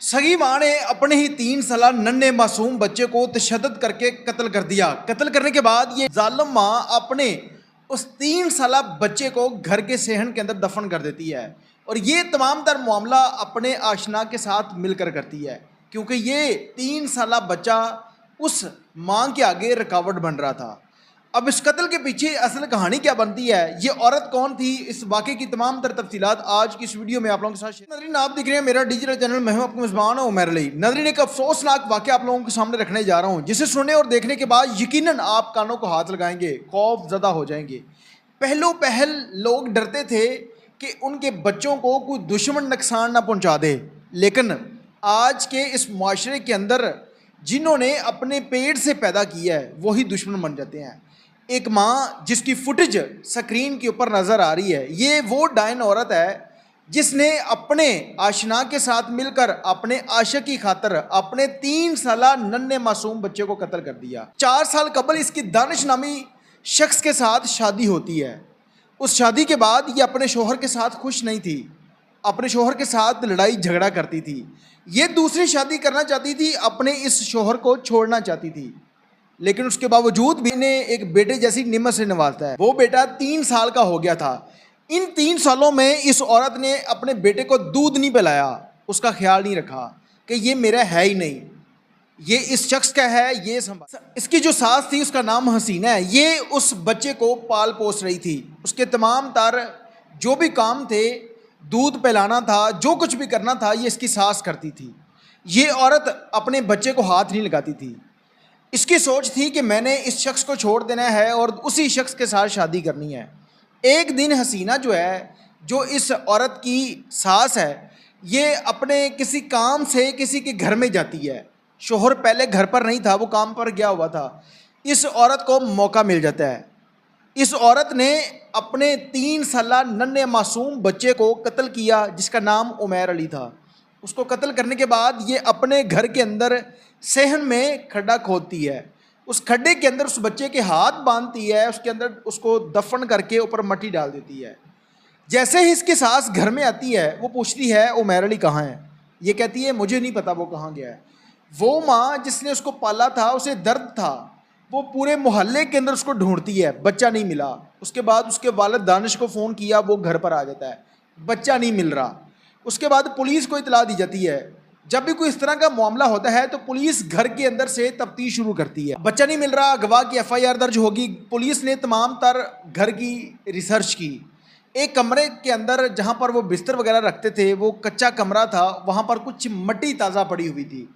सगी मां ने अपने ही 3 साल नन्हे मासूम बच्चे को तशद्दुद करके कत्ल कर दिया। कत्ल करने के बाद ये जालिम मां अपने उस 3 साल बच्चे को घर के सेहन के अंदर दफन कर देती है और ये तमाम तर मामला अपने आशना के साथ मिलकर करती है, क्योंकि ये 3 साल बच्चा उस मां के आगे रुकावट बन रहा था। अब इस कत्ल के पीछे असल कहानी क्या बनती है, ये औरत कौन थी, इस वाक़े की तमाम तर तफसीलात आज की इस वीडियो में आप लोगों के साथ शेयर। नाज़रीन, आप देख रहे हैं मेरा डिजिटल चैनल, मैं हूं आपका मेज़बान उमैर अली। नाज़रीन, एक अफसोसनाक वाक़या आप लोगों के सामने रखने जा रहा हूं, जिसे सुनने और देखने के बाद यकीनन आप कानों को हाथ लगाएंगे, खौफ ज़दा हो जाएंगे। पहलो पहल लोग डरते थे कि उनके बच्चों को कोई दुश्मन नुकसान ना पहुँचा दे, लेकिन आज के इस माशरे के अंदर जिन्होंने अपने पेट से पैदा किया है वही दुश्मन बन जाते हैं। एक माँ जिसकी फुटेज स्क्रीन के ऊपर नज़र आ रही है, ये वो डायन औरत है जिसने अपने आशना के साथ मिलकर अपने आशिक की खातर अपने 3 साल नन्हे मासूम बच्चे को कत्ल कर दिया। 4 साल कबल इसकी दानिश नामी शख्स के साथ शादी होती है। उस शादी के बाद ये अपने शोहर के साथ खुश नहीं थी, अपने शोहर के साथ लड़ाई झगड़ा करती थी। ये दूसरी शादी करना चाहती थी, अपने इस शोहर को छोड़ना चाहती थी, लेकिन उसके बावजूद भी इन्हें एक बेटे जैसी निमत से नवाजता है। वो बेटा 3 साल का हो गया था। इन 3 सालों में इस औरत ने अपने बेटे को दूध नहीं पिलाया, उसका ख्याल नहीं रखा कि ये मेरा है ही नहीं, ये इस शख्स का है, ये इसकी जो सास थी उसका नाम हसीना है। ये उस बच्चे को पाल पोस रही थी, उसके तमाम तार जो भी काम थे, दूध पिलाना था, जो कुछ भी करना था, ये इसकी सास करती थी। ये औरत अपने बच्चे को हाथ नहीं लगाती थी। इसकी सोच थी कि मैंने इस शख्स को छोड़ देना है और उसी शख्स के साथ शादी करनी है। एक दिन हसीना जो है, जो इस औरत की सास है, ये अपने किसी काम से किसी के घर में जाती है। शोहर पहले घर पर नहीं था, वो काम पर गया हुआ था। इस औरत को मौका मिल जाता है। इस औरत ने अपने 3 साल नन्हे मासूम बच्चे को कत्ल किया, जिसका नाम उमैर अली था। उसको कत्ल करने के बाद ये अपने घर के अंदर सेहन में खड्डा खोदती है। उस खड्डे के अंदर उस बच्चे के हाथ बांधती है, उसके अंदर उसको दफन करके ऊपर मट्टी डाल देती है। जैसे ही इसकी सास घर में आती है, वो पूछती है उमैर अली कहाँ है। ये कहती है मुझे नहीं पता वो कहाँ गया है। वो माँ जिसने उसको पाला था, उसे दर्द था, वो पूरे मोहल्ले के अंदर उसको ढूंढती है, बच्चा नहीं मिला। उसके बाद उसके वालिद दानिश को फ़ोन किया, वो घर पर आ जाता है, बच्चा नहीं मिल रहा। उसके बाद पुलिस को इतला दी जाती है। जब भी कोई इस तरह का मामला होता है तो पुलिस घर के अंदर से तफ्तीश शुरू करती है। बच्चा नहीं मिल रहा, गवाह की FIR दर्ज होगी। पुलिस ने तमाम तर घर की रिसर्च की। एक कमरे के अंदर जहां पर वो बिस्तर वगैरह रखते थे, वो कच्चा कमरा था, वहां पर कुछ मिट्टी ताज़ा पड़ी हुई थी।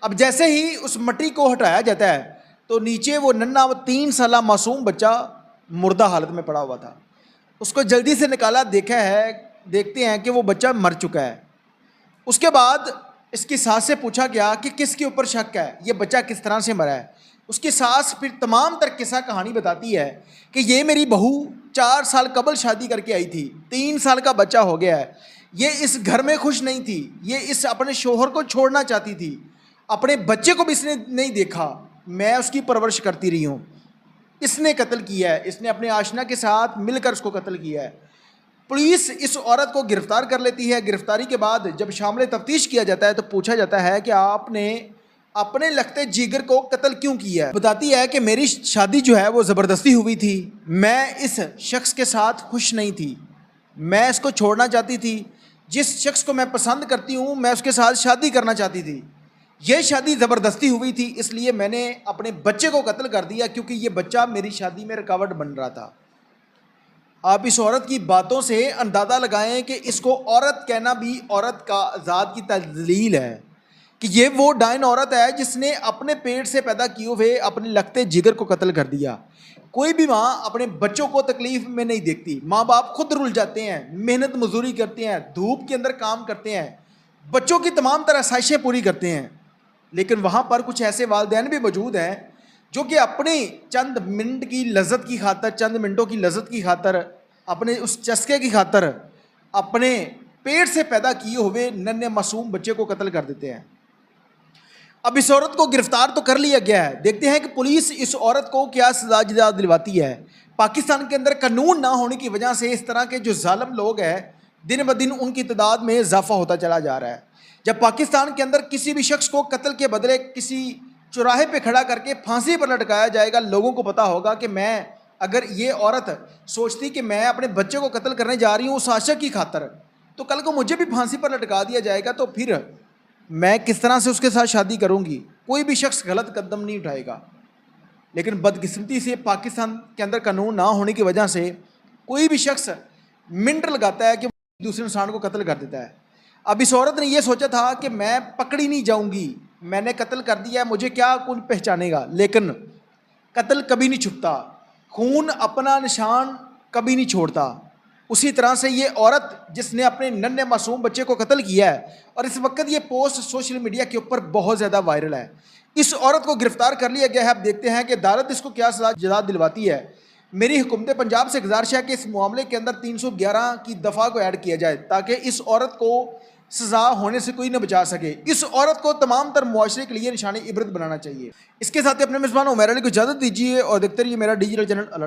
अब जैसे ही उस मिट्टी को हटाया जाता है तो नीचे वो नन्हा 3 साल मासूम बच्चा मुर्दा हालत में पड़ा हुआ था। उसको जल्दी से निकाला, देखते हैं कि वो बच्चा मर चुका है। उसके बाद इसकी सास से पूछा गया कि किसके ऊपर शक है, ये बच्चा किस तरह से मरा है। उसकी सास फिर तमाम तर किस्सा कहानी बताती है कि ये मेरी बहू 4 साल कबल शादी करके आई थी, 3 साल का बच्चा हो गया है। ये इस घर में खुश नहीं थी, ये इस अपने शोहर को छोड़ना चाहती थी, अपने बच्चे को भी इसने नहीं देखा, मैं उसकी परवरिश करती रही हूँ। इसने कत्ल किया है, इसने अपने आशना के साथ मिलकर उसको कत्ल किया है। पुलिस इस औरत को गिरफ्तार कर लेती है। गिरफ्तारी के बाद जब शामिल तफ्तीश किया जाता है तो पूछा जाता है कि आपने अपने लगते जिगर को कत्ल क्यों किया है। बताती है कि मेरी शादी जो है वो ज़बरदस्ती हुई थी, मैं इस शख्स के साथ खुश नहीं थी, मैं इसको छोड़ना चाहती थी। जिस शख्स को मैं पसंद करती हूँ, मैं उसके साथ शादी करना चाहती थी। ये शादी ज़बरदस्ती हुई थी, इसलिए मैंने अपने बच्चे को कत्ल कर दिया, क्योंकि ये बच्चा मेरी शादी में रुकावट बन रहा था। आप इस औरत की बातों से अंदाज़ा लगाएं कि इसको औरत कहना भी औरत का ज़ात की तज़लील है, कि ये वो डायन औरत है जिसने अपने पेट से पैदा किए हुए अपने लगते जिगर को कत्ल कर दिया। कोई भी माँ अपने बच्चों को तकलीफ़ में नहीं देखती। माँ बाप खुद रुल जाते हैं, मेहनत मजदूरी करते हैं, धूप के अंदर काम करते हैं, बच्चों की तमाम तरह आसाइशें पूरी करते हैं, लेकिन वहाँ पर कुछ ऐसे वालिदैन भी मौजूद हैं जो कि अपने चंद मिनट की लज्जत की खातर, चंद मिनटों की लज्जत की खातर, अपने उस चस्के की खातर अपने पेट से पैदा किए हुए नन्हे मासूम बच्चे को कत्ल कर देते हैं। अब इस औरत को गिरफ्तार तो कर लिया गया है, देखते हैं कि पुलिस इस औरत को क्या सजा दिलवाती है। पाकिस्तान के अंदर कानून ना होने की वजह से इस तरह के जो जालिम लोग हैं, दिन ब दिन उनकी तादाद में इजाफा होता चला जा रहा है। جب پاکستان کے اندر کسی بھی شخص کو قتل کے بدلے کسی چوراہے پہ کھڑا کر کے پھانسی پر لٹکایا جائے گا، لوگوں کو پتا ہوگا کہ میں اگر یہ عورت سوچتی کہ میں اپنے بچے کو قتل کرنے جا رہی ہوں اس عاشق کی خاطر، تو کل کو مجھے بھی پھانسی پر لٹکا دیا جائے گا، تو پھر میں کس طرح سے اس کے ساتھ شادی کروں گی؟ کوئی بھی شخص غلط قدم نہیں اٹھائے گا۔ لیکن بدقسمتی سے پاکستان کے اندر قانون نہ ہونے کی وجہ سے کوئی بھی شخص منٹ لگاتا ہے کہ دوسرے انسان کو قتل کر دیتا ہے۔ اب اس عورت نے یہ سوچا تھا کہ میں پکڑی نہیں جاؤں گی، میں نے قتل کر دیا ہے، مجھے کیا کوئی پہچانے گا، لیکن قتل کبھی نہیں چھپتا، خون اپنا نشان کبھی نہیں چھوڑتا۔ اسی طرح سے یہ عورت جس نے اپنے ننھے معصوم بچے کو قتل کیا ہے، اور اس وقت یہ پوسٹ سوشل میڈیا کے اوپر بہت زیادہ وائرل ہے، اس عورت کو گرفتار کر لیا گیا ہے۔ اب دیکھتے ہیں کہ عدالت اس کو کیا سزا جزا دلواتی ہے۔ میری حکومت پنجاب سے گزارش ہے کہ اس معاملے کے اندر 311 کی دفعہ کو ایڈ کیا جائے تاکہ اس عورت کو سزا ہونے سے کوئی نہ بچا سکے۔ اس عورت کو تمام تر معاشرے کے لیے نشان عبرت بنانا چاہیے۔ اس کے ساتھ اپنے میزبان عمیر علی کو اجازت دیجیے اور دیکھتے رہیے میرا ڈیجیٹل چینل الرٹ۔